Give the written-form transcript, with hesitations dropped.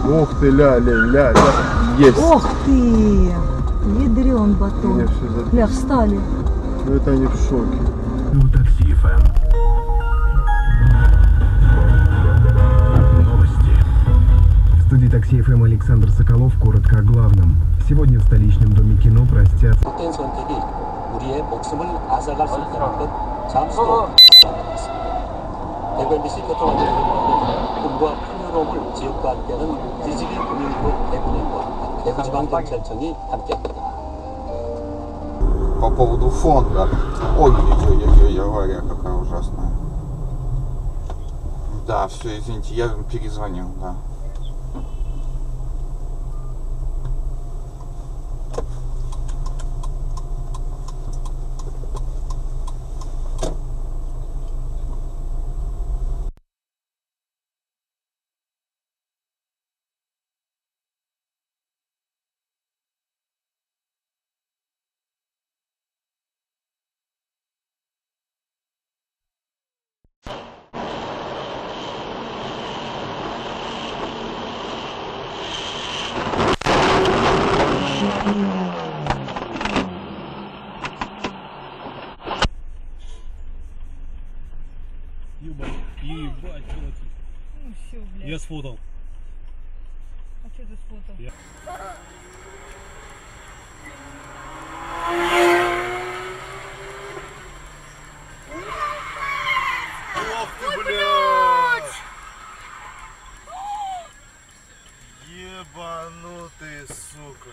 Ух ты, ля. Есть. Ох ты! Ядрен батон. Меня все забило. Ля, встали. Ну это они в шоке. Такси ФМ. Новости. В студии Такси ФМ Александр Соколов. Коротко о главном. Сегодня в столичном доме кино простят. 우리의 목숨을 앗아갈 수 있다는 것 잠시도 말씀드렸습니다. MBC 교통안전위원회는 꿈과 풍요로움을 지역과 함께하는 지지기 금융구 대구청과 대구지방경찰청이 함께합니다. По поводу фонда. Ой, авария какая ужасная. Да, все, извините, я перезвонил, да. Ебать, Ну все, блядь. я сфотал. А что ты сфотал? Ох ты, блядь! Ебанутый, сука.